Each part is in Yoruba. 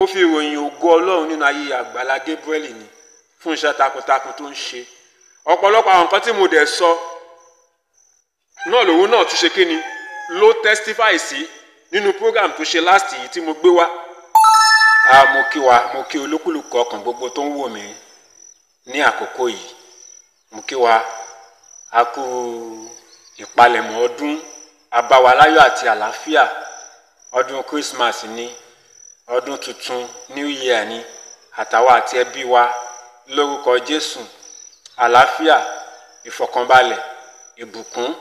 fi ìròyìn ògo Ọlọ́run nínú ayé Agbala Gabriel ni fún iṣẹ́ takuntakun tó ń ṣe. Ọ̀pọ̀lọpọ̀ àwọn nǹkan tí mo dẹ̀ sọ náà lòun náà tún ṣe kíni ló testify sí nínú program tó ṣe last yìí tí mo gbé wá. Mo kí olúkúlùkù ọkàn gbogbo tó ń wò mí ní àkókò yìí. Mo kí wa a kú ìpalẹ̀mọ́ ọdún abáwaláyọ̀ àti àlàáfíà. Ọdún Christmas ni, ọdún tuntun New Year ni, àtàwa àti ẹbí wa lórúkọ Jésù. Àlàáfíà, ìfọ̀kànbalẹ̀, ìbùkún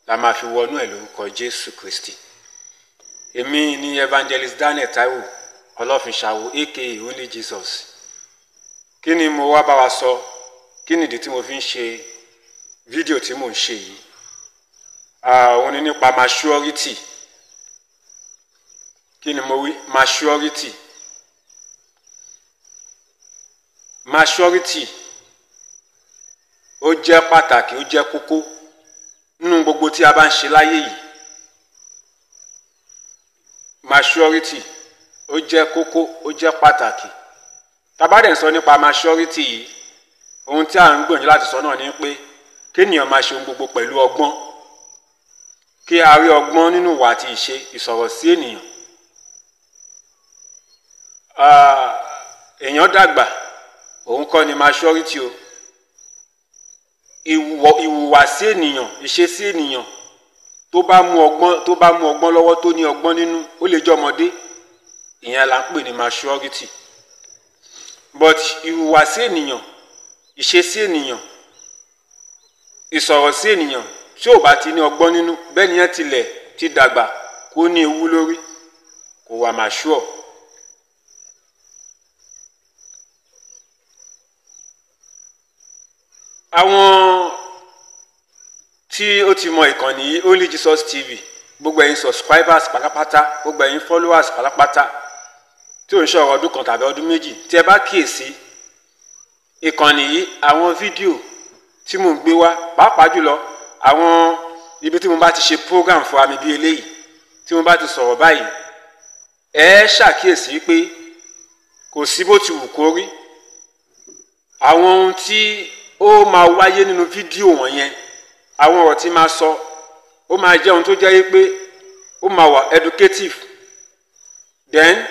la máa fi wọnú ẹ̀ lórúkọ Jésù Kristi. Èmi ni Evangelist Daniel Taiwo Ọlọ́finṣàwò aka Only Jesus. Kí ni mo wá bá wa sọ? Kí ni ìdí tí mo fi ń ṣe fídíò tí mò ń ṣe yìí? Òun ni nípa maturity. Kí ni mo wí? Maturity. Maturity ó jẹ́ pàtàkì, ó jẹ́ kókó nínú gbogbo tí a bá ń ṣe láyé yìí. Maturity ó jẹ́ kókó, ó jẹ́ pàtàkì. Tá bá dẹ̀ sọ nípa maturity yìí, ohun tí a ń gbìyànjú láti sọ náà ni pé kéèyàn máa ṣe ohun gbogbo pẹ̀lú ọgbọ́n. Kí a rí ọgbọ́n nínú ìwà àti ìṣe ìsọ̀rọ̀ sí ènìyàn. Èèyàn dàgbà, òun kọ́ ni maturity o. Ìhùwàsí ènìyàn, ìṣesí ènìyàn tó bá mú ọgbọ́n lọ́wọ́, tó ní ọgbọ́n nínú, ó lè jẹ́ ọmọdé, ìyẹn là ń pè ní maturity. But ìhùwàsí ènìyàn, ìṣesí ènìyàn, ìsọ̀rọ̀ sí ènìyàn tí ò bá ti ní ọgbọ́n nínú, bẹ́ẹ̀ ni yẹn tilẹ̀ ti dàgbà kó ní ewu lórí, kò wà mature. Àwọn tí ó ti mọ ìkànnì yìí Only Jesus TV, gbogbo ẹ̀yin subscribers pátápátá, gbogbo ẹ̀yin followers pátápátá tí ò ń ṣọ̀rọ̀ ọdún kan tàbí ọdún méjì, tí ẹ bá kíyèsí ìkànnì yìí, àwọn fídíò tí mò ń gbé wá, pàápàá jùlọ àwọn ibi tí mo bá ti ṣe program fún mi bí eléyìí, tí mo bá ti sọ̀rọ̀ báyìí, ẹ ṣàkíyèsí pé kò sí bó ti wù kó rí. Àwọn ohun tí ó máa wáyé nínú fídíò wọ̀nyẹn, àwọn ọ̀rọ̀ tí máa sọ, ó máa jẹ́ ohun tó jẹ́ pé ó máa wà educative. Then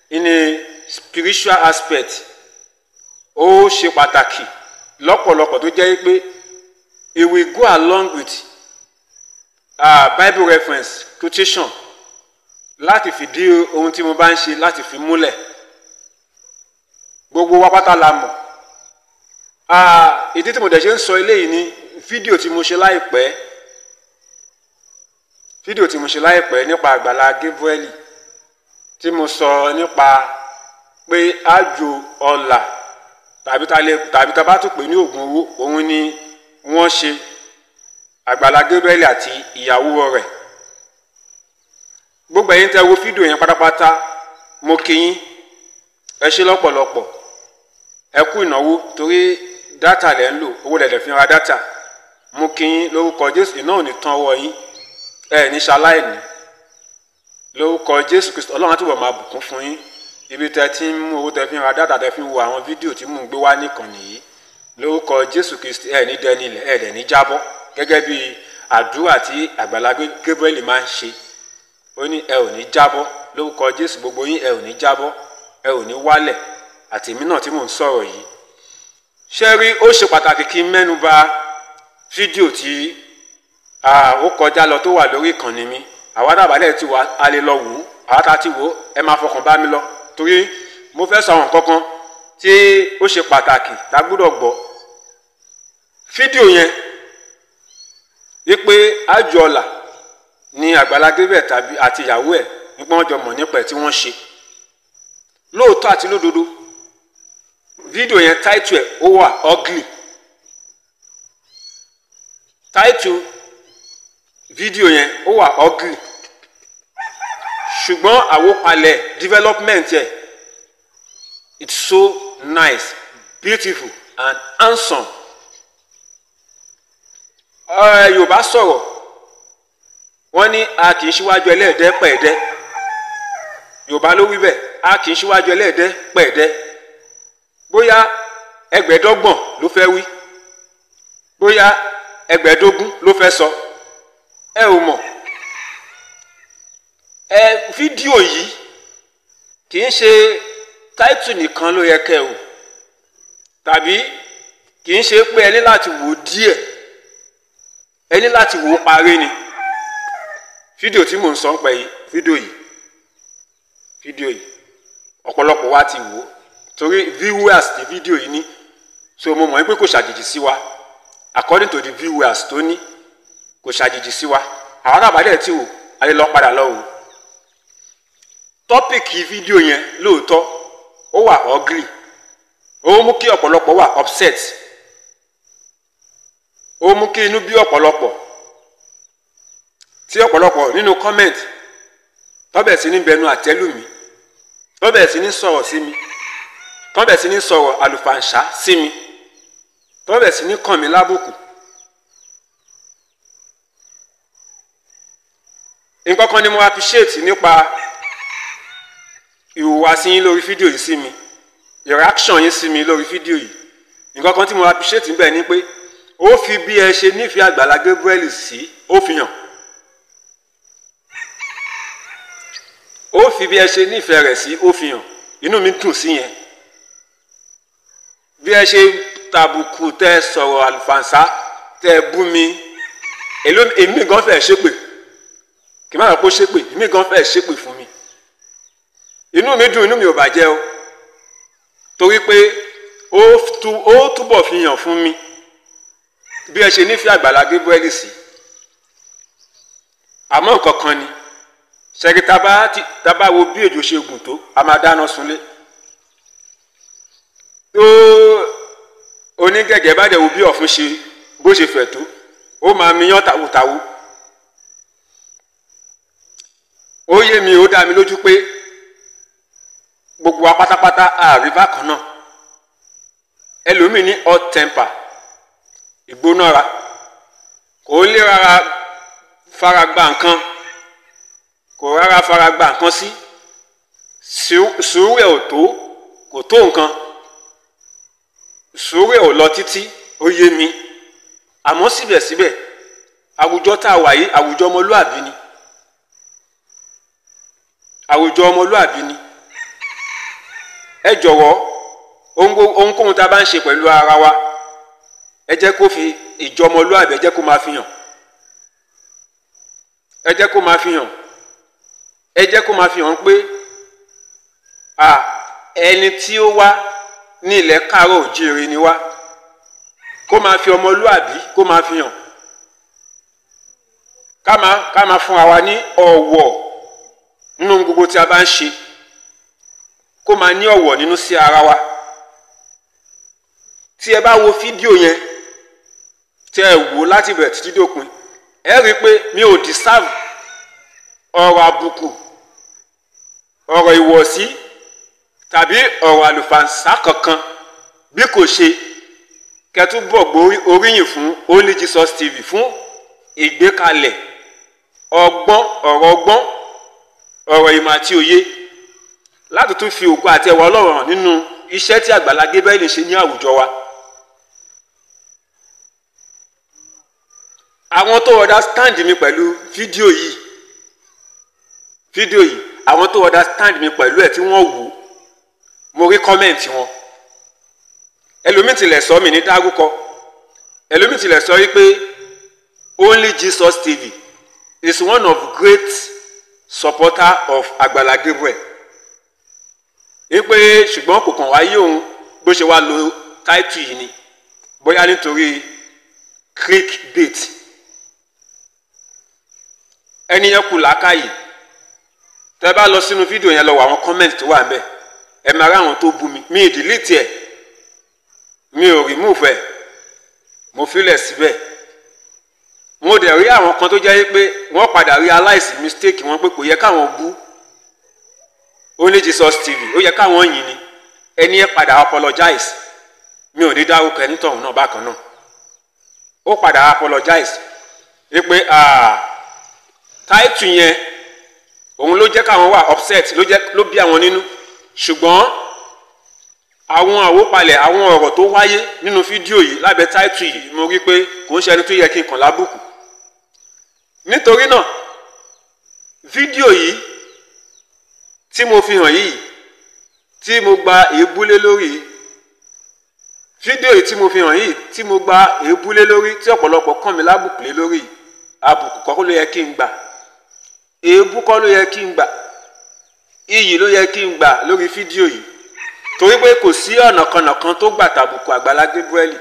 in a spiritual aspect, ó ṣe pàtàkì lọ́pọ̀lọpọ̀ tó jẹ́ pé it will go along with Bible reference quotation láti fìdí ohun tí mo bá ń ṣe láti fi múlẹ̀. Gbogbo wa pátá la mọ̀. Ìdí tí mo dẹ̀ ṣe ń sọ eléyìí ni fídíò tí mo ṣe láìpẹ́ nípa Agbala Gabriel, tí mo sọ nípa pé àjò ọlà tàbí tá bá tún pè ní ògùn owó, òun ni wọ́n ṣe Agbala Gabriel àti ìyàwó rẹ̀. Gbogbo ẹ̀yin tẹ́ wo fídíò yẹn pátápátá, mo kí yín, ẹ ṣé lọ́pọ̀lọpọ̀, ẹ kú ìnáwó torí dátà lẹ́ ń lò, owó lẹ̀ fi ra dátà. Mo kí yín lórúkọ Jésù, iná ò ní tán ọwọ́ yín, ẹ ní ṣaláìní. Lórúkọ Jésù Kristi, Ọlọ́run á túbọ̀ máa bùkún fún yín. Ibi tẹ́ ti ń mú owó tẹ́ fi ra dátà, tẹ́ fi wo àwọn fídíò tí mò ń gbé wá nìkànnì yìí, lórúkọ Jésù Kristi, ẹ ní dẹni ilẹ̀, ẹ dẹ̀ ní jábọ́, gẹ́gẹ́ bí àdúrà tí Agbala Gabriel máa ń ṣe. Ó ní ẹ ò ní jábọ́, lórúkọ Jésù gbogbo yín ẹ ò ní jábọ́, ẹ ò ní wálẹ̀, àti èmi náà tí mò ń sọ̀rọ̀ yìí. Ṣé rí, ó ṣe pàtàkì kí n mẹ́nu bà fídíò tí ó kọjá lọ tó wà lórí ìkànnì mi. Àwa dàbálẹ̀ tí wà á lè lọ wò ó, àwa tá ti wò ó, ẹ máa fọkàn bá mi lọ, torí mo fẹ́ sọ àwọn nǹkan kan tí ó ṣe pàtàkì tá gbọ́dọ̀ gbọ́. Fídíò yẹn wípé àjò ọlà ni Agbala Gabriel àti ìyàwó ẹ̀ nípa wọn jọ mọ̀ nípa ẹ̀ tí wọ́n ṣe. Lóòótọ́ àti lódodo, fídíò yẹn title ẹ̀ ó wà ugly. Title fídíò yẹn ó wà ugly, ṣùgbọ́n àwòpalẹ̀ development ẹ̀, it's so nice, beautiful and handsome. Yorùbá sọ̀rọ̀, wọ́n ní a kì í ṣíwájú ẹlẹ́ẹ̀dẹ́ pẹ̀ẹ́dẹ́. Yorùbá ló wí bẹ́ẹ̀, a kì í síwájú ẹlẹ́ẹ̀dẹ́ pẹ̀ẹ́dẹ́. Bóyá ẹgbẹ̀ẹ́dọ́gbọ̀n ló fẹ́ wí, bóyá ẹgbẹ̀ẹ́dógún ló fẹ́ sọ, ẹ ò mọ̀. Fídíò yìí kì í ṣe táìtù nìkan ló yẹ kẹ́ ò, tàbí kì í ṣe pé ẹ ní láti wò díẹ̀, ẹ ní láti wò parí ni. Fídíò tí mò ń sọ ń pẹ́ yìí, fídíò yìí ọ̀pọ̀lọpọ̀ wa ti wò torí viewers ti fídíò yìí ní, so mo mọ̀ pé kò ṣàjèjì sí wa. According to the viewers tó ní, kò ṣàjèjì sí wa. Àwọn àbádẹ́ tí wò ayé lọ padà lọ wò. Tọ́pìkì fídíò yẹn lóòótọ́ ó wà ugly, ó mú kí ọ̀pọ̀lọpọ̀ wà upset, ó mú kí inú bí ọ̀pọ̀lọpọ̀, tí ọ̀pọ̀lọpọ̀ nínú comment tọ́bẹ̀ sí ní bẹnu àtẹ́lù mi, tọ́bẹ̀ sí ní sọ̀rọ̀ sí mi, tọ́bẹ̀ sí ní sọ̀rọ̀ àlùfàǹṣá sí mi, tọ́bẹ̀ sí ní kàn mí lábùkù. Nǹkan kan ni mo appreciate nípa ìhùwàsí yín lórí fídíò yìí sí mi, reaction yín sí mi lórí fídíò yìí. Nǹkan kan tí mo appreciate níbẹ̀ ni pé ó fi bí ẹ ṣe nífẹ̀ẹ́ Agbala Gabriel sí, ó fi hàn. Ó fi bí ẹ ṣe nífẹ̀ẹ́ rẹ̀ sí, ó fi hàn. Inú mi dùn sí yẹn. Bí ẹ ṣe tàbùkù tẹ́ sọ̀rọ̀ àlùfàǹṣá tẹ́ bú mi, èmi gan fẹ́ ṣépè, kì í má rà pé ó ṣépè, èmi gan fẹ́ ṣépè fún mi. Inú mi dùn, inú mi ò bàjẹ́ o, torí pé ó túbọ̀ fi hàn fún mi bí ẹ ṣe nífẹ̀ẹ́ Agbala Gabriel sí. Àmọ́ nǹkan kan ni, ṣẹ́gi tábà wo bí èjò ṣe gùn tó, a máa dáná sunlé. Tó onígẹ̀gẹ̀ bá dẹ̀ wo bí ọ̀fun ṣe bó ṣe fẹ̀ tó, ó máa miyán tàwùtàwù. Ó yé mi, ó dá mi lójú pé gbogbo wa pátápátá ààrí bákan náà. Ẹlòmíì ní hot temper, ìgbónára, kò lè rárá faragba nǹkan, kò rárá faragba nǹkan sí, sùúrù ẹ̀ ò tó, kò tó nǹkan, sùúrù ẹ̀ ò lọ títí, ó yé mi. Àmọ́ síbẹ̀síbẹ̀ àwùjọ tá a wà yìí àwùjọ ọmọlúàbí ni, àwùjọ ọmọlúàbí ni. Ẹ jọ̀wọ́, ohunkóhun tá a bá ń ṣe pẹ̀lú ara wa, ẹ jẹ́ kó fi ìjọmọlúàbí, ẹ jẹ́ kó máa fi hàn, ẹ jẹ́ kó máa fi hàn, ẹ jẹ́ kó máa fi hàn pé ẹni tí ó wá ní ilẹ̀ káàárọ̀ òjíire ni wá, kó máa fi ọmọlúàbí kó máa fi hàn, ká máa fún wa ní ọ̀wọ̀ nínú gbogbo tí a bá ń ṣe, kó máa ní ọ̀wọ̀ nínú sí ara wa. Tí ẹ bá wo fídíò yẹn, tí ẹ wò láti bẹ̀rẹ̀ títí dópin, ẹ rí i pé mi ò deserve ọ̀rọ̀ àbùkù, ọ̀rọ̀ ìwọ̀sí tàbí ọ̀rọ̀ àlùfàǹṣá kankan, bí kò ṣe kẹtúbọ̀ oríyìn fún Only Jesus TV fún ìgbékalẹ̀ ọgbọ́n, ọ̀rọ̀ ìmọ̀ àti òye, láti tún fi ògo àti ẹwà Ọlọ́run hàn nínú iṣẹ́ tí Agbala Gabriel ṣe ní àwùjọ wa. Àwọn tó understand mi pẹ̀lú fídíò yìí, àwọn tó understand mi pẹ̀lú ẹ̀ tí wọ́n wò, mo rí kọ́mẹ̀ntì wọn. Ẹlòmíì tilẹ̀ sọ mí ní dárúkọ, ẹlòmíì tilẹ̀ sọ wípé Only Jesus TV is one of great supporter of Agbala Gabriel. Wípé ṣùgbọ́n kò kàn wáyé òun bó ṣe wá lo táìtù yìí ni, bóyá nítorí clickbait. Ẹni yẹn kù làákàyè. Tẹ́ bá lọ sínú fídíò yẹn lọ wọ àwọn comment tó wà ńbẹ̀, ẹ máa rí àwọn tó bú mi. Mi ì delete ẹ̀, mi ò remove ẹ̀, mo filẹ̀ síbẹ̀. Mo dẹ̀ rí àwọn kan tó jẹ́ pé wọ́n padà realize mistake wọn pé kò yẹ káwọn bú Only Jesus TV, ó yẹ káwọn yìn ni. Ẹni yẹn padà apologize. Mi ò ní dárúkọ ẹni tọ̀hún náà bákan náà. Ó padà apologize wípé táìtù yẹn òun ló jẹ́ káwọn wà upset, ló bí àwọn nínú. Ṣùgbọ́n àwọn àwòpalẹ̀ àwọn ọ̀rọ̀ tó wáyé nínú fídíò yìí lábẹ́ táìtù yìí mo rí pé kò ń ṣe ẹni tó yẹ kí n kàn lábùkù. Nítorí náà fídíò yìí tí mo fi hàn yìí tí mo gba èébú lé lórí, fídíò yìí tí mo fi hàn yìí tí mo gba èébú lé lórí, tí ọ̀pọ̀lọpọ̀ kàn mí lábùkù lé lórí, àbùkù kọ́ ló yẹ kí n gbà, èébú kọ́ ló yẹ kí n gbà, iyì ló yẹ kí n gbà lórí fídíò yìí. Torí pé kò sí ọ̀nà kan tó gbà tàbùkù Agbala Gabriel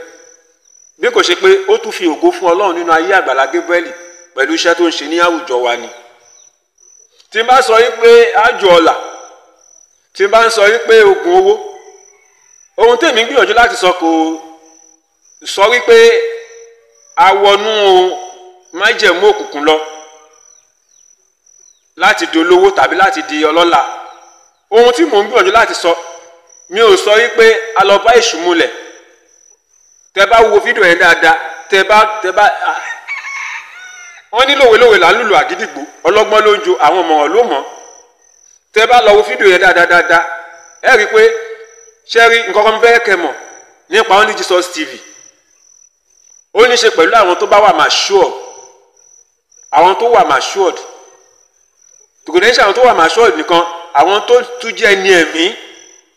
bí kò ṣe pé ó tún fi ògo fún Ọlọ́run nínú ayé Agbala Gabriel pẹ̀lú iṣẹ́ tó ń ṣe ní àwùjọ wa ni. Tí n bá sọ wípé àjò ọ̀la, tí n bá ń sọ wípé ogun owó, ohun tèmi ń gbìyànjú láti sọ kò sọ wípé awọnú májẹ̀mú òkùnkùn lọ láti di olówó tàbí láti di ọlọ́lá. Ohun tí mò ń gbìyànjú láti sọ, mi ò sọ wípé a lọ bá èṣù múlẹ̀. Tẹ́ bá wo fídíò yẹn dáadáa, tẹ́ bá wọ́n ní lòwe là ń lùlù àgídìgbò, ọlọ́gbọ́n ló ń jo, àwọn ọmọ ló mọ̀. Tẹ́ bá lọ wo fídíò yẹn dáadáa, ẹ rí i pé ṣé rí nǹkan kan fẹ́ kẹ́ mọ̀ nípa Eni Jesus TV. Ó ní ṣe pẹ̀lú àwọn tó bá wà matured, àwọn tó wà matured. Kò ní ṣe àwọn tó wà matured nìkan, àwọn tó tún jẹ́ ẹni ẹ̀mí.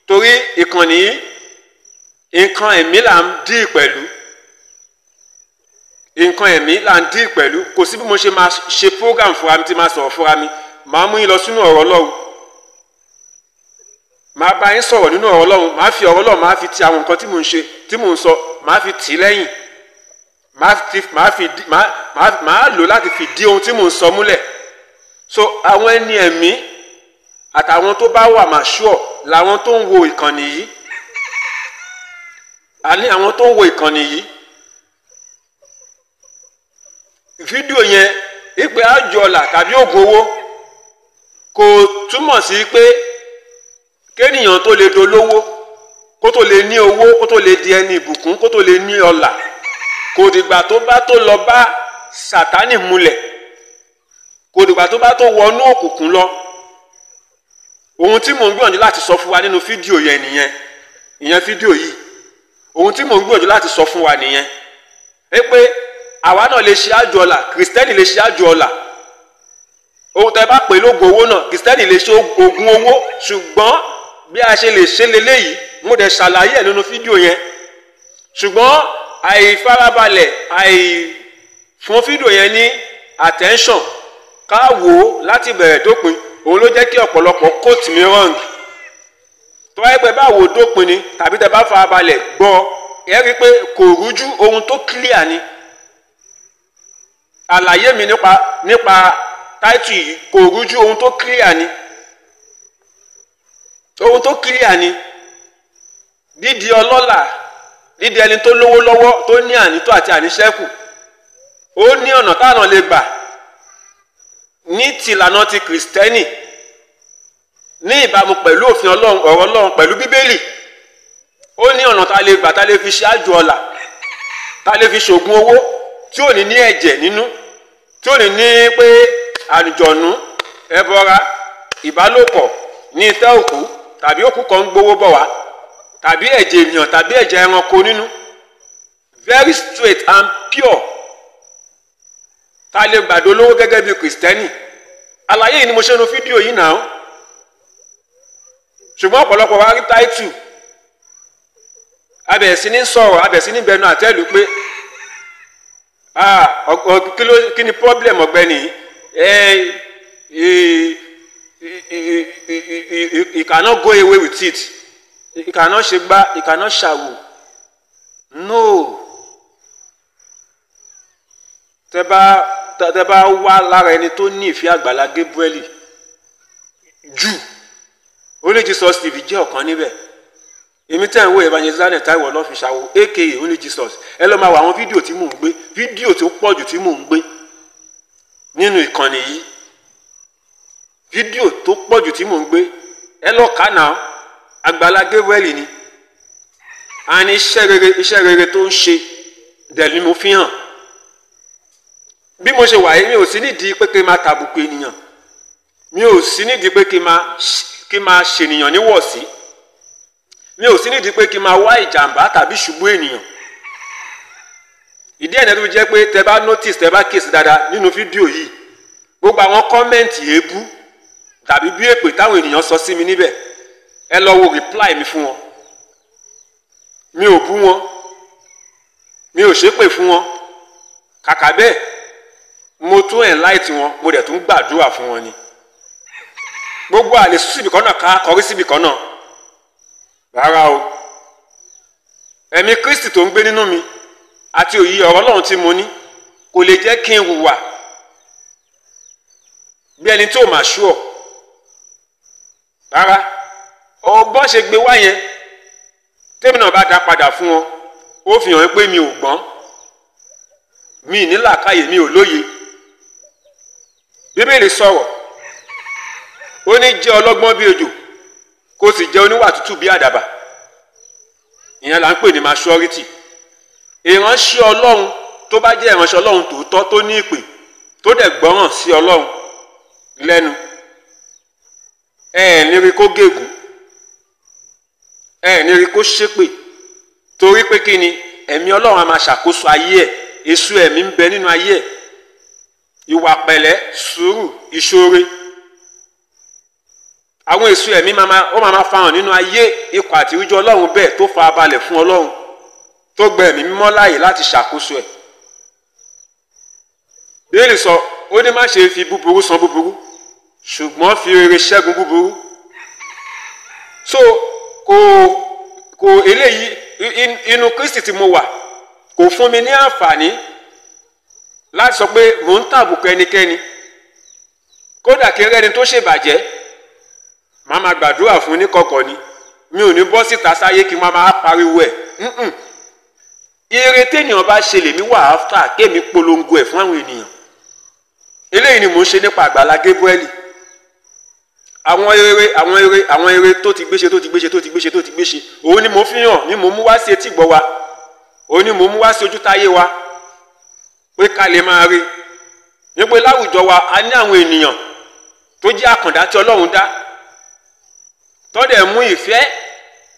Torí ìkànnì yìí nǹkan ẹ̀mí là ń dì pẹ̀lú, nǹkan ẹ̀mí là ń dì pẹ̀lú. Kò sí bí mo ṣe máa ṣe program fúnra mi tí máa sọ̀rọ̀ fúnra mi, máa mú yín lọ sínú ọ̀rọ̀ Ọlọ́run, máa bá yín sọ̀rọ̀ nínú ọ̀rọ̀ Ọlọ́run, máa fi ọ̀rọ̀ Ọlọ́run máa fi ti àwọn nǹkan tí mò ń ṣe, tí mò ń sọ, máa fi tì lẹ́yìn, máa lò láti fi dí ohun tí mò ń sọ múlẹ̀. So àwọn ẹni ẹ̀mí àtàwọn tó bá wà mature làwọn tó ń wo ìkànnì yìí. Àní àwọn tó ń wo ìkànnì yìí, fídíò yẹn ìpè àjò ọ̀la tàbí ògùn owó kò túmọ̀ sí pé kéèyàn tó lè dolówó, kó tó lè ní owó, kó tó lè di ẹni ìbùkún, kó tó lè ní ọlà, kò dìgbà tó bá tó lọ bá Sátánì múlẹ̀, kò dìgbà tó bá tó wọnú òkùnkùn lọ. Ohun tí mò ń gbìyànjú láti sọ fún wa nínú fídíò yẹn nìyẹn, ìyẹn fídíò yìí, ohun tí mò ń gbìyànjú láti sọ fún wa nìyẹn. Pé àwa náà lè ṣe àjò ọ̀la, Kristẹni lè ṣe àjò ọ̀la. Ohun tẹ́ bá pè lógun owó náà, Kristẹni lè ṣe ogun owó. Ṣùgbọ́n bí a ṣe lè ṣe leléyìí, mo dẹ̀ ṣàlàyé ẹ̀ nínú fídíò yẹn. Ṣùgbọ́n àìfarabalẹ̀, àìfún fídíò yẹn ní attention, ká wò ó láti bẹ̀rẹ̀ dópin, òun ló jẹ́ kí ọ̀pọ̀lọpọ̀ quote mi wrong. Tó wáyé pé báwo dópin ni tàbí tẹ́ bá farabalẹ̀ gbọ́, ẹ rí i pé kò rújú, ohun tó clear ni. Àlàyé mi nípa táìtù yìí kò rújú, ohun tó clear ni. Ohun tó clear ni. Dídi ọlọ́lá, dídi ẹni tó lówó lọ́wọ́, tó ní ànító àti àníṣẹ́kù, ó ní ọ̀nà táwọn lè gbà ní tìlànà ti Kristẹni, ní ìbámu pẹ̀lú òfin Ọlọ́run, ọ̀rọ̀ Ọlọ́run, pẹ̀lú Bíbélì. Ó ní ọ̀nà tá lè gbà, tá lè fi ṣe àjò ọ̀la, tá lè fi ṣògùn owó tí ò ní ẹ̀jẹ̀ nínú, tí ò ní pé àlùjọ̀nú, ẹbọra, ìbálòpọ̀ ní ìtẹ́ òkú, tàbí òkú kan ń gbowó bọ̀ wá, tàbí ẹ̀jẹ̀ ènìyàn tàbí ẹ̀jẹ̀ ẹranko nínú. Very straight and pure. Ta lè gbàdó lówó gẹ́gẹ́ bí Kristẹni. Àlàyé yìí ni mo ṣe nu fídíò yìí náà. Ṣùgbọ́n ọ̀pọ̀lọpọ̀ wa rí táìtù, abẹ̀ sí ní sọ̀rọ̀, abẹ̀ sí ní bẹnu àtẹ́lù pé kí ni problem ọ̀gbẹ́ni, you cannot go away with it, you cannot ṣe gbá, you cannot ṣàwò. No. Tẹ́ bá wá lára ẹni tó ní ìfẹ́ Agbala Gabriel jù, Eni Jesus TV jẹ́ ọ̀kan níbẹ̀. Èmi tẹ́ ń wo Evangelist Taiwo Ọlọ́fiṣàwò aka Eni Jesus. Ẹ lọ máa wo àwọn fídíò tí mò ń gbé, fídíò tó pọ̀ jù tí mò ń gbé nínú ìkànnì yìí, fídíò tó pọ̀ jù tí mò ń gbé, ẹ lọ kà náà. Agbala Gabriel ni a ní iṣẹ́ rere tó ń ṣe dẹ̀ ni mo fi hàn. Bí mo ṣe wà yìí, mi ò sí nídìí pé kí n máa tàbùkù ènìyàn, mi ò sí nídìí pé kí n máa ṣènìyàn níwọ̀sí, mi ò sí nídìí pé kí n máa wá ìjàmbá tàbí ṣubú ènìyàn. ìdí ẹ̀nà tó fi jẹ́ pé tẹ bá notice, tẹ bá kíyèsí dáadáa nínú fídíò yìí, gbogbo àwọn kọ́mẹ́ǹtì èébú tàbí bí èpè táwọn ènìyàn sọ sí mi níbẹ̀, ẹ lọ wo reply mi fún wọn. mi ò bú wọn, mi ò ṣépè fún wọn, kàkà bẹ́ẹ̀ mo tún enlighten wọn, mo dẹ̀ tún gbàdúrà fún wọn ni. gbogbo àlè sùn síbì kan náà ká kọrí síbì kan náà, rárá o. ẹ̀mí Kristi tó ń gbé nínú mi àti òye ọ̀rọ̀ Ọlọ́run tí mo ní kò lè jẹ́ kí n hùwà bí ẹni tó máa ṣú ọ. rárá, ọgbọ́n ṣe gbé wá yẹn, tèmi náà bá dá padà fún wọn, ó fi hàn pé mi ò gbọ́n, mi ní làákàyè, mi ò lóye. Bíbélì sọ̀rọ̀, ó ní jẹ́ ọlọ́gbọ́n bí ejò, kó sì jẹ́ oníwà tútù bí àdàbà. ìyẹn là ń pè ní maturity. ìránṣẹ́ Ọlọ́run tó bá jẹ́ ìránṣẹ́ Ọlọ́run tòótọ́, tó ní ìpè, tó dẹ̀ gbọ́ràn sí Ọlọ́run lẹ́nu, ẹ ní rí kó gégùn, ẹ ní rí kó ṣépè, torí pé kí ni, ẹ̀mí Ọlọ́run á máa ṣàkóso ayé ẹ̀, èso ẹ̀mí ń bẹ nínú ayé ẹ̀, ìwà pẹ̀lẹ́, sùúrù, ìṣoore, àwọn èso ẹ̀mí ó máa fahàn nínú ayé ikọ̀ àti ìrújú Ọlọ́run bẹ́ẹ̀ tó fa balẹ̀ fún Ọlọ́run, tó gbẹ ẹ̀mí mímọ́ láàyè láti ṣàkóso ẹ̀. Bíbélì sọ, ó ní má ṣe fi búburú san búburú, ṣùgbọ́n fi rere ṣẹ́gun búburú. so kò eléyìí, inú Kristi tí mo wà kò fún mi ní àǹfààní láti sọ pé mò ń tàbùkù ẹnikẹ́ni. kódà kí rẹ́ni tó ṣèbàjẹ́, màá máa gbàdúrà fún ní kọ̀kọ̀ ni, mi ò ní bọ́ síta sáyé kí n máa pariwo ẹ̀. ire téèyàn bá ṣe lèmi wà áfítà kémi polongo ẹ̀ fún àwọn ènìyàn. eléyìí ni mò ń ṣe nípa Àgbàlá Gabriel. àwọn eré tó ti gbéṣe, òun ni mo fi hàn, ni mo mú wá sí etí gbọ́ wa, òun ni mo mú wá sí ojú táyé wa, pé ká lè máa rí. nígbà láwùjọ wa a ní àwọn ènìyàn tó jẹ́ àkàndá tí Ọlọ́run dá, tó dẹ̀ mú ìfẹ́,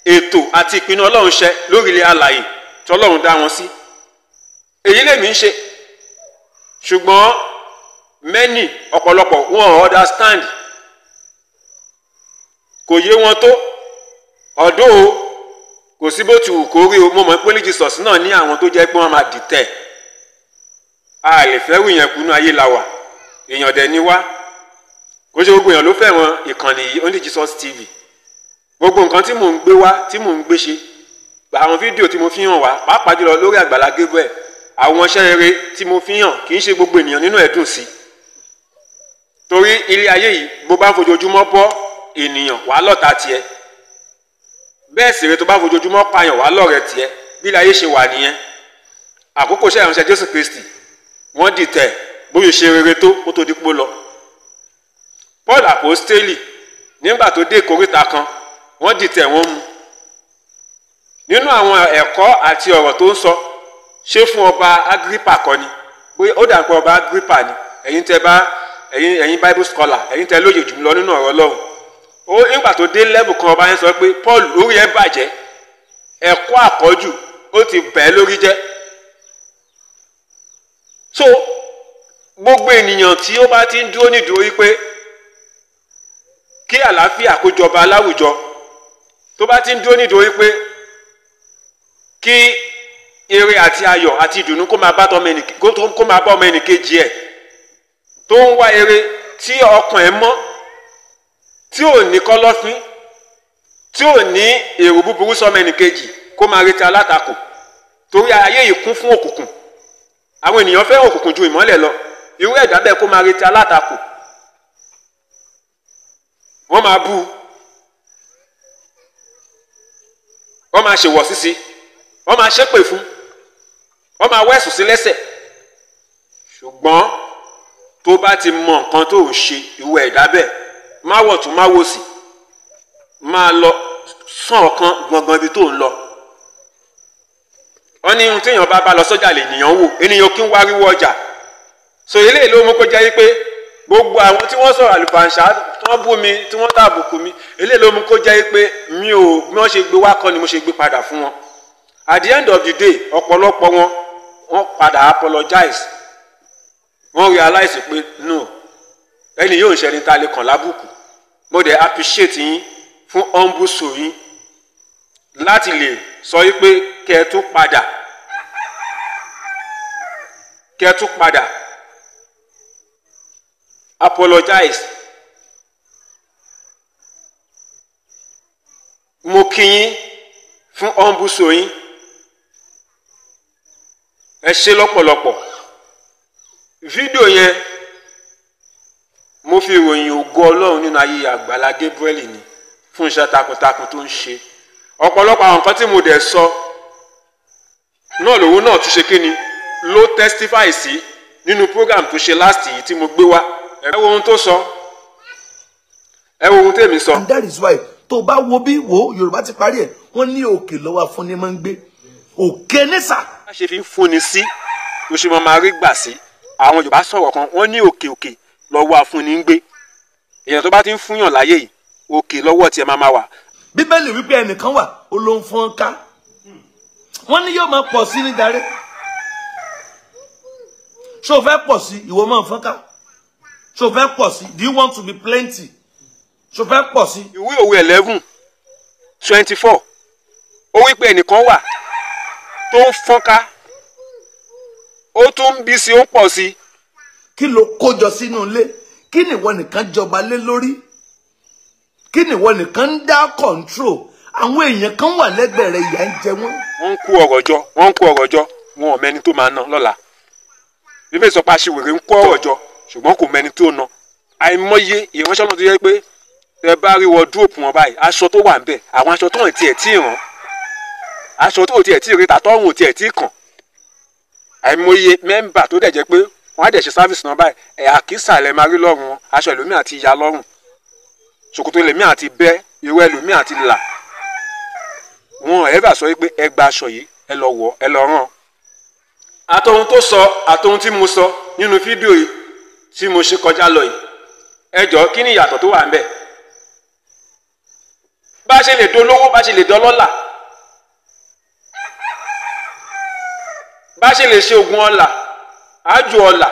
ètò àti ìpinnu Ọlọ́run ṣẹ lórí ilẹ̀ alààyè tí Ọlọ́run dá wọn sí. èyí lèmi ń ṣe, ṣùgbọ́n ọ̀pọ̀lọpọ̀ wọn understand, kò yé wọn tó. ọ̀dọ́ kò sí bó ti wù kó rí o, mo mọ̀ pé Jesus náà ní àwọn tó jẹ́ pé wọ́n máa dìtẹ̀. a lè fẹ́ wù yẹn kúnú ayé la wà, èèyàn dẹ̀ ni wá, kò ṣe gbogbo èèyàn ló fẹ́ràn ìkànnì yìí, Only Jesus TV. gbogbo nǹkan tí mò ń gbé wá, tí mò ń gbé ṣe, àwọn fídíò tí mo fi hàn wá, pàápàá jùlọ lórí Àgbàlá Gabriel, àwọn iṣẹ́ rere tí mo fi hàn, kì í ṣe gbogbo ènìyàn nínú ẹ̀ dùn sí. torí ilé ayé yìí, bó bá fojoojúmọ́ bọ́ ènìyàn, wà lọ́ta tiẹ̀. bẹ́ẹ̀ sì rẹ tó bá fojoojúmọ́ pààyàn, wà lọ́rẹ̀ tiẹ̀. bí ilé ayé ṣe wà nìyẹn. àkókò iṣẹ́ ìránṣẹ́ Jésù Kristi, wọ́n dìtẹ̀ bóyá ṣe rere tó kó tó dípò lọ. Paul Apostoli nígbà tó dé ìkóríta kan, wọ́n dìtẹ̀ wọ́n mú. nínú àwọn ẹ̀kọ́ àti ọ̀rọ̀ tó ń sọ, ṣé fún ọba Agrippa kọ́ ni? bóyá ó dà pé ọba Agrippa ni. ẹ̀yin Bible scholar, ẹ̀yin tẹ́ lóye jù lọ nínú ọ̀rọ̀ Ọlọ́run. nígbà tó dé level kan, ọba yẹn sọ pé Paul lórí ẹ̀ bàjẹ́, ẹ̀kọ́ àkọ́jù ó ti bẹ̀ lórí jẹ́. so gbogbo ènìyàn tí ó bá ti ń dúró nídúró wípé kí àlàáfíà kó jọba láwùjọ, tó bá ti ń dúró nídúró wípé kí ire àti ayọ̀ àti ìdùnnú kó máa bá ọmọ ẹnìkejì ẹ̀, tó ń wá ire tí ọkàn ẹ̀ mọ́, tí ò ní kọ́lọ́fín, tí ò ní èrò búburú sọmọ ẹnìkejì, kó máa retí alátakò. torí ayé yìí kún fún òkùnkùn, àwọn ènìyàn fẹ́ràn òkùnkùn ju ìmọ́lẹ̀ lọ. irú ẹ̀dá bẹ́ẹ̀ kó máa retí alátakò, wọ́n máa bú, wọ́n máa ṣèwọ̀ sísí, wọ́n máa ṣépè fún, wọ́n máa wẹ̀sùn sí lẹ́sẹ̀. ṣùgbọ́n tó bá ti mọ nǹkan tó ń ṣe, irú ẹ̀dá bẹ́ẹ̀ má wọ̀ tún má wò sí, máa lọ sàn ọ̀kan gbọ̀ngàn ibi tó ń lọ. wọ́n ní ohun téèyàn bá lọ sọ́jà lè nìyàn wò, ènìyàn kí ń wáríwó ọjà. so eléyìí ló mú kó jẹ́ wípé gbogbo àwọn tí wọ́n sọ̀rọ̀ àlùfàǹṣá tí wọ́n bú mi tí wọ́n tàbùkù mi eléyìí ló mú kó jẹ́ pé mi ò bí wọ́n ṣe gbé wá kọ́ ni mo ṣe gbé padà fún wọn. At the end of the day ọ̀pọ̀lọpọ̀ wọ́n padà apologize, wọ́n realize pé no ẹni yóò ṣe ẹni tá a lè kàn lábùkù. Mo dẹ̀ appreciate yín fún humble soul yín láti lè sọ pé kẹ́ ẹ tún padà apologize. Mo kí yín fún humble soul yín, ẹ ṣé lọ́pọ̀lọpọ̀. Fídíò yẹn mo fi ìròyìn ògo Ọlọ́run nínú ayé Agbala Gabriel ni fún iṣẹ́ takuntakun tó ń ṣe. Ọ̀pọ̀lọpọ̀ àwọn nǹkan tí mo dẹ̀ sọ náà lòun náà tún ṣe kíni ló testify sí nínú program tó ṣe last yìí tí mo gbé wá. Ẹ wo ohun tó sọ, ẹ wo ohun tèmi sọ. And that is why tó bá wo bí wo Yorùbá ti parí ẹ̀ wọ́n ní òkè lọ́wọ́ afúnni máa ń gbé òkè nísà. Bá ṣe fi ń fúnni sí ló ṣe máa rí gbà sí. Àwọn Yorùbá sọ̀rọ̀ kan wọ́n ní òkè lọ́wọ́ afúnni ń gbé. Èèyàn tó bá ti ń fúnyàn láyé yìí òkè lọ́wọ́ tiẹ̀ máa wà. Bíbélì wípé ẹnìkan wà ó ló ń fọ́n ká wọ́n ní yóò máa pọ̀ sí ní darí. Ṣé o fẹ́ pọ̀ sí ìwọ máa fọ́n ká? Ṣé o fẹ́ pọ̀ sí? Do you want to be plenty? Ṣé o fẹ́ pọ̀ sí? Ìwé Òwe 11:24 ó wí pé ẹnìkan wà tó ń fọ́n ká ó tún ń bí sí ó ń pọ̀ sí. Kí ló kójọ sínú ilé? Kí ni ìwọ nìkan jọba lé lórí? Kí ni ìwọ nìkan ń dá control? Àwọn èèyàn kan wà lẹ́gbẹ̀ẹ́ rẹ̀ ìyà ń jẹ wọ́n. Wọ́n ń kó ọ̀rọ̀ jọ, wọn ò mẹ́ni tó máa ná lọ́la. Bíbélì sọ pé aṣiwèrè ń kó ọ̀rọ̀ jọ ṣùgbọ́n kò mẹ́ni tó ná. Àìmọye ìránṣẹ́ náà tó yẹ pé ẹ bá rí wardrobe wọn báyìí aṣọ tó wà ń bẹ̀ àwọn aṣọ tó ń tiẹ̀ tí ì rán, aṣọ tó tiẹ̀ tí ì rí tàtọ́rùn ò tiẹ̀ tí ì kàn. Àìmọye mẹ́mbà tó dẹ̀ jẹ́ pé wọ́n á dẹ̀ ṣe service náà báyìí àkísà lẹ máa rí lọ́rùn wọn, aṣọ ẹlòmíì àti ya lọ́rùn, ṣòkòtò ẹlòmíì àti bẹ́, irú ẹlòmíì àti là. Wọn ẹ̀fà sọ pé ẹ gba aṣọ yìí ẹ lọ wọ̀ ẹ lọ rán. Àtọ̀hún tó sọ àtọ̀hún tí mo sọ nínú fídíò yìí tí mo ṣe kọjá lọ yìí ẹ jọ̀ọ́ kí ni ìyàtọ̀ tó wà ń bẹ̀? Bá ṣe lè dolówó bá ṣe lè dọlọ́là, bá ṣe lè ṣe oògùn ọlà àjò ọlà,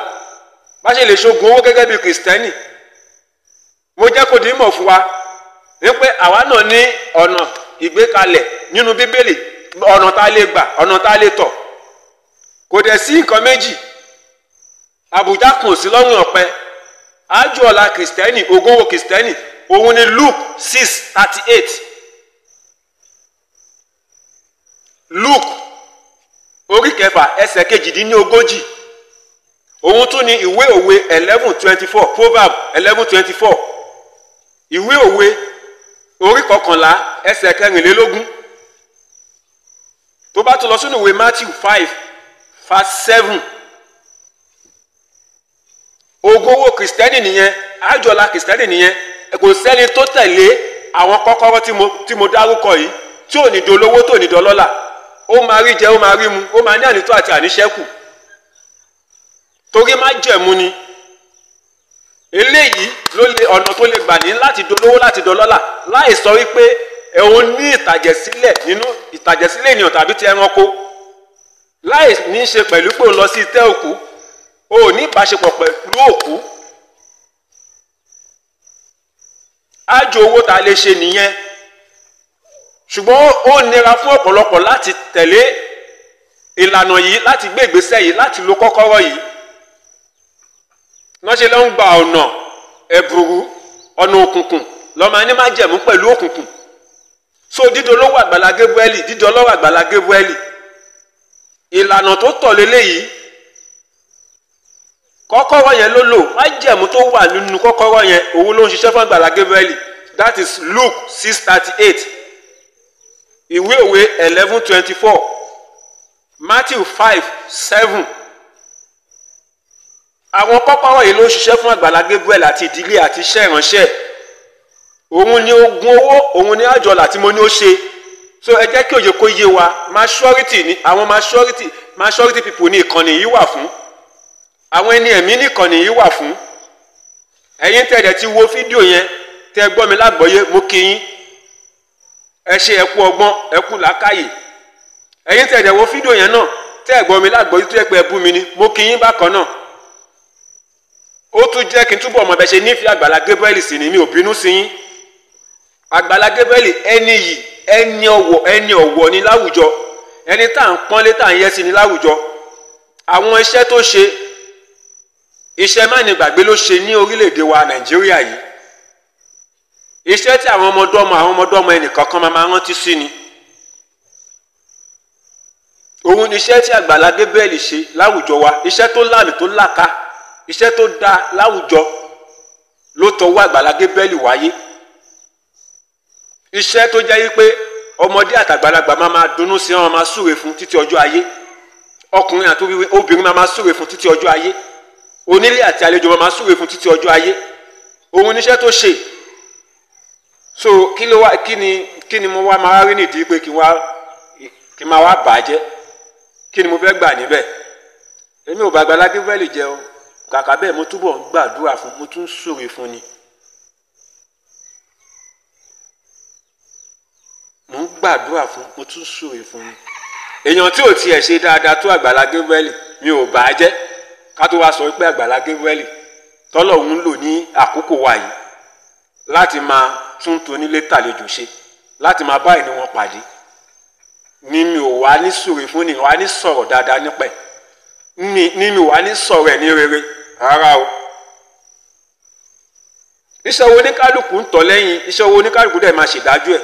bá ṣe lè ṣe oògùn owó gẹ́gẹ́ bí Kìrìsìtẹ́nì. Mo jẹ́ kó di mọ̀ fún wa wípé àwa náà ní ọ̀nà ìgbékalẹ̀ nínú Bíbélì, ọ̀nà tá a lè gbà, ọ̀nà tá a lè tọ̀. Kò dẹ̀ sí nǹkan méjì, àbùjá kan ò sí lọ́rùn ọ̀pẹ. Àjò ọlà Kìrìsìtẹ́nì, oògùn owó Kìrìsìtẹ́nì, òun ni Luke 6:38. Luke orí kẹfà ẹsẹ̀ kejìdínlógójì. Òun tún ni ìwé Òwe 11:24, Proverb 11:24. Ìwé Òwe orí kọkànlá ẹsẹ̀ kẹrìnlélógún. Tó bá tún lọ sínú ìwé Matthew 5:7. Oògùn owó Kìrìsìtẹ́nì nìyẹn, àjò ọlà Kìrìsìtẹ́nì nìyẹn. Kò sẹ́ni tó tẹ̀lé àwọn kọ́kọ́rọ́ tí mo dárúkọ yìí tí ò ní dolówó tó ní dọlọ́là. Ó máa rí jẹ, ó máa rí mu, ó máa ní ànító àti àníṣẹ́kù. Torí má jẹ̀mú ni. Eléyìí ló lè ọ̀nà tó lè gbà ní láti dolówó láti dọlọ́là láì sọ wípé òun ní ìtàjẹ̀sílẹ̀ nínú ìtàjẹ̀sílẹ̀ ènìyàn tàbí ti ẹranko. Láì ní ṣe pẹ̀lú pé ó lọ sí ìtẹ́ òkú, ó ní ìbáṣepọ̀ pẹ̀lú òkú. Àjò owó tá a lè ṣe nìyẹn. Ṣùgbọ́n ó nira fún ọ̀pọ̀lọpọ̀ láti tẹ̀lé ìlànà yìí, láti gbé ìgbésẹ̀ yìí, láti lo kọ́kọ́rọ́ yìí. Wọ́n ṣe lọ ń gba ọ̀nà ẹ̀bùrú, ọ̀nà òkùnkùn, lọ́mọ ẹni máa jẹ̀mú pẹ̀lú òkùnkùn. So dídolówó Agbala Gabriel, dídọlọ́wọ́ Agbala Gabriel, ìlànà tó tọ̀ léléyìí. Kọ́kọ́rọ́ yẹn ló lò, májẹ̀mú tó wà nínú kọ́kọ́rọ́ yẹn òun ló ń ṣiṣẹ́ fún Agbala Gabriel. That is Luke 6:38. Ìwé Òwe 11:24. Matthew 5:7. Àwọn kọ́kọ́rọ́ yìí ló ń ṣiṣẹ́ fún Agbala Gabriel àti ìdílé àti iṣẹ́ ìránṣẹ́. Òun ni oògùn owó, òun ni àjò ọlà tí mo ní ó ṣe. So ẹ jẹ́ kí òye kó yé wa, maturity ni àwọn maturity people ní ìkànnì yìí wà fún. Àwọn ẹni ẹ̀mí ní ìkànnì yìí wà fún. ẹ̀yin tẹ̀dẹ̀ ti wo fídíò yẹn tẹ́ gbọ́ mi lágbọ́yé mo kí yín ẹ ṣe ẹ kú ọgbọ́n ẹ kú làákàyè ẹ̀yin tẹ̀dẹ̀ wo fídíò yẹn náà tẹ́ gbọ́ mi lágbọ́yé tó yẹ pé ẹ bú mi ni mo kí yín bákan náà ó tún jẹ́ kí n túbọ̀ mọ̀ bẹ́ ṣe nífẹ̀ẹ́ Agbala Gabriel sí ni mi ò bínú sí yín Agbala Gabriel ẹni yìí ẹni ọ̀wọ̀ ni láwùjọ ẹni tá à ń pọ́nlé tá à ń yẹ́ sí ni láwùjọ àwọn iṣẹ́ tó ṣe iṣẹ́ má ní gbàgbé ló ṣe ní orílẹ̀-èdè wa Nàìjíríà yìí iṣẹ́ tí àwọn ọmọdọ́mọ ẹnìkankan máa rántí sí ni òun ni iṣẹ́ tí Agbala Gabriel ṣe láwùjọ wa iṣẹ́ tó láàmì tó làkà iṣẹ́ tó dá láwùjọ ló tọwọ́ Agbala Gabriel wáyé iṣẹ́ tó jẹ́ wípé ọmọdé àtàgbàlagbà máa dunnú sí wọn máa súre fún títí ọjọ́ ayé ọkùnrin àti obìnrin máa súre fún títí ọjọ́ ayé onílé àti àlejò máa súre fún títí ọjọ́ ayé òun níṣẹ́ tó ṣe so kí ni mo wá máa rí nídìí pé kí n máa wá bàjẹ́ kí ni mo fẹ́ gbà níbẹ̀ èmi ò bá Agbala Gabriel jẹ́ o kàkà bẹ́ẹ̀ mo túbọ̀ ń gbàdúrà fún mo tún súre fún ni mo ń gbàdúrà fún mo tún súre fún ni èèyàn tí ò tiẹ̀ ṣe dáadáa tó Agbala Gabriel mi ò bá jẹ́ ká tó wá sọ pé Agbala Gabriel tọ́lọ̀ ń lò ní àkókò wa yìí láti máa tún tonílé tàlejò ṣe láti máa bá ẹni wọn pàdé ni mi ò wá ní súre fún ni wá ní sọ̀rọ̀ dáadáa nípẹ̀ ni mi ò wá ní sọ̀rọ̀ ẹ̀ ní rere rárá o iṣẹ́ owó oníkálukú ń tọ̀ lẹ́yìn iṣẹ́ owó oníkálukú dẹ̀ máa ṣèdájú ẹ̀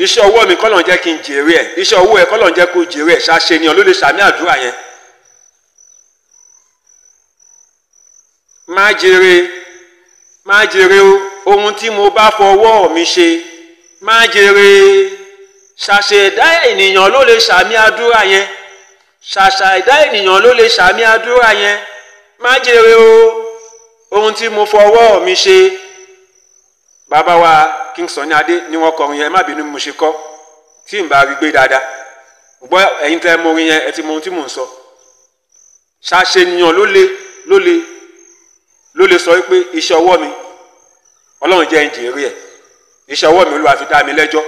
iṣẹ́ ọwọ́ mi kọ́lọ̀ ń jẹ́ kí n jèrè ẹ̀ iṣẹ́ owó ẹ̀ kọ́lọ̀ ń jẹ́ kó jèrè ẹ̀ ṣáṣe ni ló lè ṣàmì àdúrà yẹn má jèrè o ohun tí mo bá fọwọ́ mi ṣe má jèrè ṣàṣẹ̀dá ènìyàn ló lè ṣàmì àdúrà yẹn ṣàṣàìdá ènìyàn ló lè ṣàmì àdúrà yẹn má jèrè o ohun tí mo fọwọ́ mi ṣe bàbá wa King Sunny Adé ni wọ́n kọrin yẹn má bínú mo ṣe kọ tí n bá rí gbé dáadáa gbọ́ ẹ̀yin tẹ́ mo rin yẹn ẹ ti mọ ohun tí mò ń sọ ṣàṣèyàn ló lè sọ pé iṣẹ́ ọwọ́ mi Ọlọ́run jẹ́ ń jèrè ẹ̀ iṣẹ́ ọwọ́ mi Olúwa fi dá mi lẹ́jọ́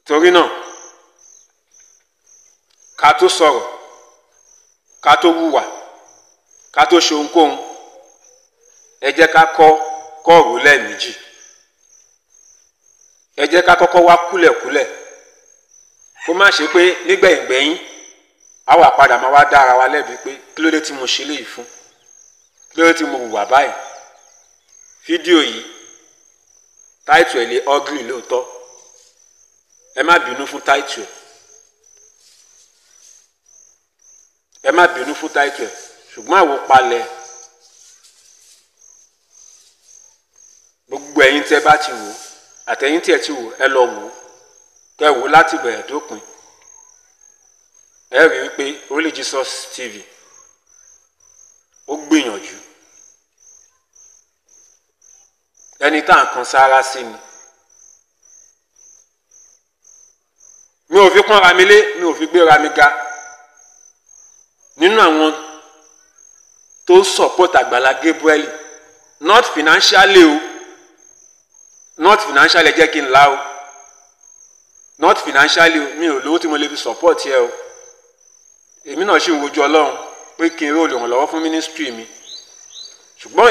torí náà ká tó sọ̀rọ̀ ká tó wùwà ká tó ṣe ohunkóhun ẹ jẹ́ ká kọ́ ọ̀rọ̀ lẹ́ẹ̀mejì ẹ jẹ́ ká kọ́kọ́ wá kúlẹ̀kúlẹ̀ kó má ṣe pé nígbẹ̀yìngbẹ̀yìn a wà padà máa wá dá ara wa lẹ́bi pé kí ló dé tí mo ṣe léyìí fún kí ló dé tí mo hùwà báyìí fídíò yìí táìtù ẹ̀ lé ọ́gìrì lóòótọ́ ẹ má bínú fún táìtù ẹ má bínú fún táìtù ẹ̀ ṣùgbọ́n àwòpalẹ̀ gbogbo ẹ̀yin tẹ́ bá ti wò àtẹ̀yin tí ẹ ti wò ẹ lọ wò kẹ́ wò láti bẹ̀rẹ̀ dópin ẹ rí wípé orílẹ̀ Jesus TV ó gbìyànjú ẹni tá à ń kan sára sí ni mi ò fi pọ́nra mi lé mi ò fi gbéra mi ga nínú àwọn tó support Agbala Gabriel not financially o not financially jẹ́ kí n la o not financially o mi ò lówó tí mo lè fi support yẹ o èmi náà ṣì ń wojú Ọlọ́run pé kí n rí olùrànlọ́wọ́ fún ministry mi ṣùgbọ́n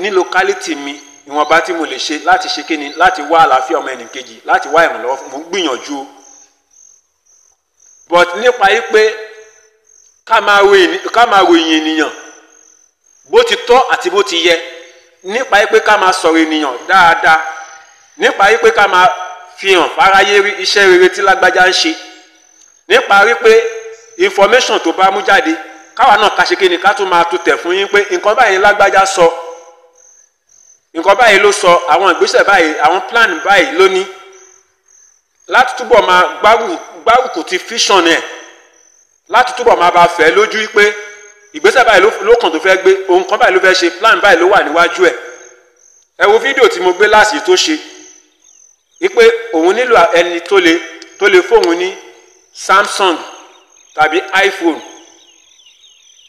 ní locality mi ìwọ̀nba tí mo lè ṣe láti ṣe kíni láti wá àlàáfíà ọmọ ẹnìkejì láti wá ìrànlọ́wọ́ fún mo ń gbìyànjú o but nípa yí pé ká máa ròyìn ènìyàn bó ti tọ́ àti bó ti yẹ nípa yí pé ká máa sọ̀rọ̀ ènìyàn dáadáa nípa yí pé ká máa fi hàn fáráyé rí iṣẹ́ rere tí lágbájá ń ṣe nípa rí pé information tó bá mú jáde káwa náà ká ṣe kíni ká tún máa tún tẹ̀ fún yín pé nǹkan báyìí lágbájá sọ nǹkan báyìí ló sọ àwọn ìgbésẹ̀ báyìí àwọn plan báyìí ló ní láti túbọ̀ máa gbárùkù ti vision ẹ̀ láti túbọ̀ máa bá fẹ́ lójú pé ìgbésẹ̀ báyìí ló kàn tó fẹ́ gbé ohun kan báyìí ló fẹ́ ṣe plan báyìí ló wà níwájú ẹ̀ ẹ wo fídíò tí mo gbé láti tó ṣe wípé òun nílò ẹni tó lè fóun ní Samsung tàbí iPhone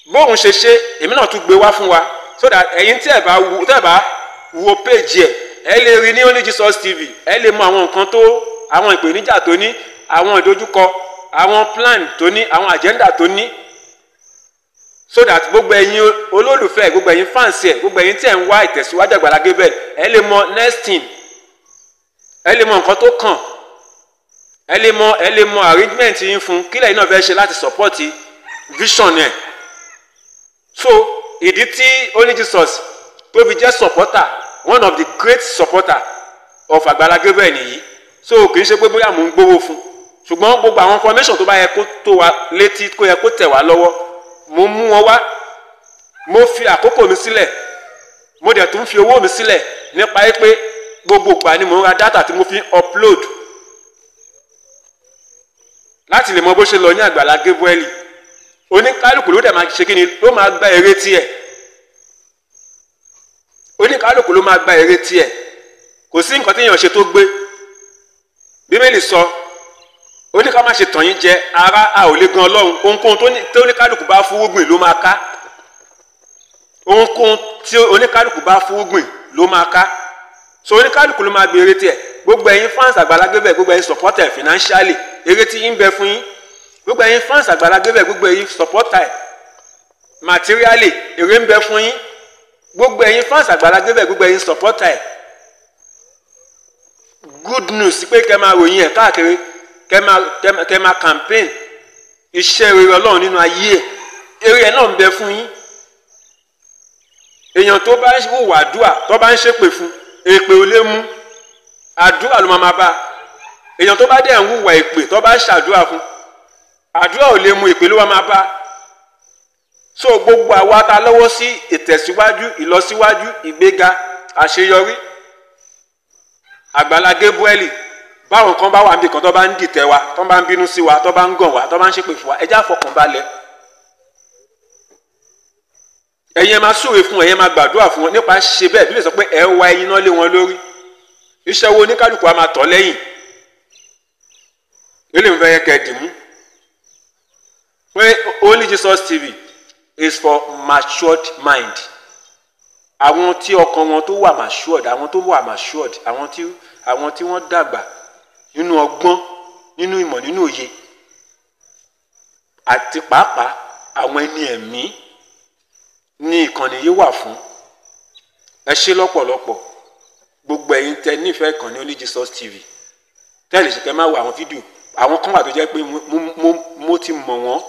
bóun ṣe èmi náà tún gbé wá fún wa so that ẹ̀yin tí ẹ bá wo page ẹ lè rí ní Only Jesus TV, ẹ lè mọ àwọn nǹkan tó, àwọn ìpèníjà tó ní, àwọn ìdojúkọ, àwọn plan tó ní, àwọn agenda tó ní, so that gbogbo ẹ̀yin olólùfẹ́, gbogbo ẹ̀yin fans ẹ̀, gbogbo ẹ̀yin tí ẹ̀ ń wá ìtẹ̀síwájú Agbala Gabriel, ẹ lè mọ next thing, ẹ lè mọ nǹkan tó kàn, ẹ lè mọ arrangement yín fún kí lẹ́yìn náà fẹ́ ṣe láti support vision ẹ̀. So ìdí tí Only Jesus tó fi jẹ́ supporter, one of the great supporter of Agbala Gabriel nìyí. So kì í ṣe pé bóyá mò ń gbowó fún, ṣùgbọ́n gbogbo àwọn information tó bá yẹ kó tó wa létí, kó yẹ kó tẹ̀ wá lọ́wọ́, mo mú wọn wá, mo fi àkókò mi sílẹ̀, mo dẹ̀ tún fi owó mi sílẹ̀ nípa pé gbogbo ìgbà ni mo ń ra data tí mo fi upload láti lè mọ bó ṣe lọ ní Agbala Gabriel. Oníkálùkù ló dẹ̀ máa ṣe kí ni, ló máa gba èrè tiẹ̀. Oníkálùkù ló máa gba èrè tiẹ̀. Kò sí nǹkan tí èèyàn ṣe tó gbé. Bíbélì sọ, ó ní ká má ṣe tàn yín jẹ, ara a ò lè gan Ọlọ́run. Ohunkóhun tó oníkálùkù bá fúrúgbìn ló máa ká. Ohunkóhun tí oníkálùkù bá fúrúgbìn ló máa ká. So oníkálùkù ló máa gbé èrè tiẹ̀. Gbogbo ẹ̀yin fans Agbala Gabriel, gbogbo ẹ̀yin supporter financially, èrè tí yín bẹ fún yín. Gbogbo ẹ̀yin fans Agbala Gabriel, gbogbo ẹ̀yin supporter materially, èrè ń bẹ fún yín. Gbogbo ẹ̀yin fans Agbala Gabriel, gbogbo ẹ̀yin supporter good news pé kẹ́ máa ròyìn ẹ̀ káàkiri, kẹ́ máa campaign iṣẹ́ rere Ọlọ́run nínú ayé ẹ̀, èrè ẹ̀ náà ń bẹ fún yín. Èèyàn tó bá ń hùwà àdúrà, tó bá ń ṣépè fún, èpè ò lè mú, àdúrà ló máa bá. Èèyàn tó bá dẹ̀ ń hùwà èpè, tó bá ń ṣàdúrà fún, àdúrà ò lè mú, èpè ló máa bá. So gbogbo àwa ta lọ́wọ́ sí ìtẹ̀síwájú, ìlọsíwájú, ìgbéga, àṣeyọrí Agbala Gabriel, báwọn kan bá wà níbi kan tó bá ń dìtẹ̀ wa, tó bá ń bínú sí wa, tó bá ń gàn wa, tó bá ń ṣépè fún wa, ẹ jẹ́ á fọkàn balẹ̀. Ẹ̀yin máa súre fún, ẹ̀yin máa gbàdúrà fún wọn, nípa ṣe bẹ́ẹ̀ bí lè sọ pé ẹ wá ẹyin náà lé wọn lórí. Iṣẹ́ wo oníkálùkù a máa tọ̀ lẹ́yìn. Ilé ìfẹ́ yẹ kẹ́ dìmú. Pé Only Jesus TV is for matured mind. Àwọn tí ọkàn wọn tó wà matured, àwọn tó wà matured, àwọn tí wọ́n dàgbà nínú ọgbọ́n, nínú ìmọ̀, nínú òye, àti pàápàá àwọn ẹni ẹ̀mí ní ìkànnì yìí wà fún. Ẹ ṣé lọ́pọ̀lọpọ̀ gbogbo ẹ̀yin tẹ́ nífẹ̀ẹ́ ìkànnì Only Jesus TV. Tẹ́lẹ̀ ṣe kẹ́ máa wo àwọn fídíò, àwọn kan wà tó jẹ́ pé mo ti mọ̀ wọ́n.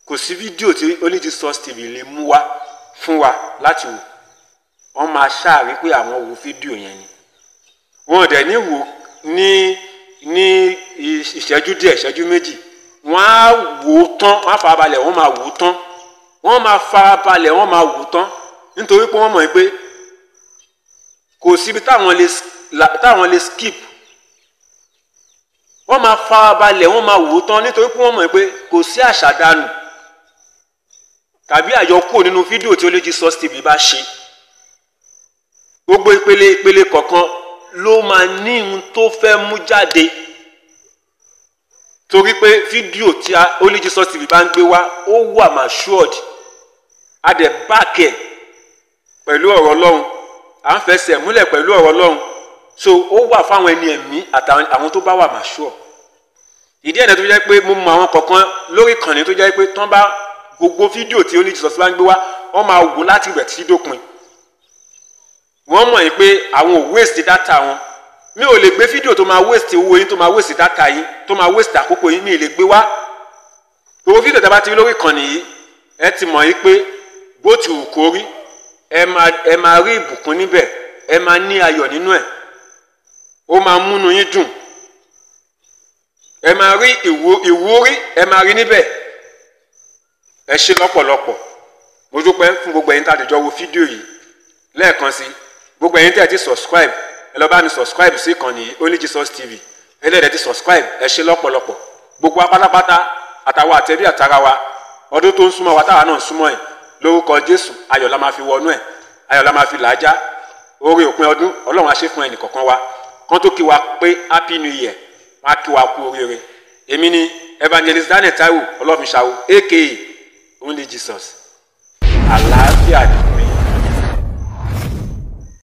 Kò sí fídíò tí Only Jesus TV lè mú wá fún wa láti wò. Wọ́n máa ṣàrí pé àwọn wo fídíò yẹn ni. Wọ́n dẹ̀ ní wò ní ìṣẹ́jú díẹ̀, ìṣẹ́jú méjì. Wọ́n á wò ó tán, wọ́n á farabalẹ̀, wọ́n máa wò ó tán. Wọ́n máa farabalẹ̀, wọ́n máa wò ó tán. Nítorí pé wọ́n mọ̀ pé kò síbi táwọn lè skip. Wọ́n máa farabalẹ̀, wọ́n máa wò ó tán, nítorí pé wọ́n mọ̀ pé kò sí àṣàdànù tàbí àyọkúrò nínú fídíò tí Only Jesus TV bá ṣe. Gbogbo ìpele kọ̀ọ̀kan ló máa ní ohun tó fẹ́ mú jáde, torí pé fídíò tí Only Jesus TV bá ń gbé wá ó wà matured, a dẹ̀ back ẹ̀ pẹ̀lú ọ̀rọ̀ Ọlọ́run, à ń fẹsẹ̀ múlẹ̀ pẹ̀lú ọ̀rọ̀ Ọlọ́run. So ó wà fáwọn ẹni ẹ̀mí àtàwọn tó bá wà mature. Ìdí ẹ̀nà tó jẹ́ pé mo mọ àwọn kọ̀ọ̀kan lórí ìkànnì tó jẹ́ pé tán bá gbogbo fídíò tí Only Jesus bá ń gbé wá, wọ́n máa wò láti ibẹ̀ títí dópin. Wọ́n mọ̀ yín pé àwọn ò waste data wọn. Mi ò lè gbé fídíò tó máa waste owó yín, tó máa waste data yín, tó máa waste àkókò yín, mi ò lè gbé wá. Gbogbo fídíò tẹ́ bá ti rí lórí ìkànnì yìí, ẹ ti mọ̀ yín pé bó ti wù kó rí, ẹ máa rí ìbùkún níbẹ̀, ẹ máa ní ayọ̀ nínú ẹ̀. Ó máa múnú yín dùn. Ẹ máa rí ìwúrí, ẹ máa rí níbẹ̀. Ẹ ṣé lọ́pọ̀lọpọ̀. Mo dúpẹ́ fún gbogbo ẹ̀yin tá a lè jọ wo fídíò yìí lẹ́ẹ̀kan sí. Gbogbo ẹ̀yin tí ẹ ti subscribe, ẹ lọ bá mi subscribe sí ìkànnì Only Jesus TV. Ẹlẹ́dẹ̀ ti subscribe, ẹ ṣé lọ́pọ̀lọpọ̀. Gbogbo apátápátá àtàwọn àtẹ̀bí àtara wa, ọdún tó ń súnmọ́ wa táwa náà ń súnmọ́ ẹ̀, lórúkọ Jésù, ayọ̀ la máa fi wọnú ẹ̀, ayọ̀ la máa fi làájá. Oore òpin ọdún Ọlọ́run á ṣe fún ẹnì kọ̀ọ̀kan wa. Kán tó kí wa pé happy new year, wọ́n á kí wa kú oríire. Èmi ni Evangelist Daniel Taiwo Ọlọ́finṣàwò aka Only Jesus. àlàáfíà ni.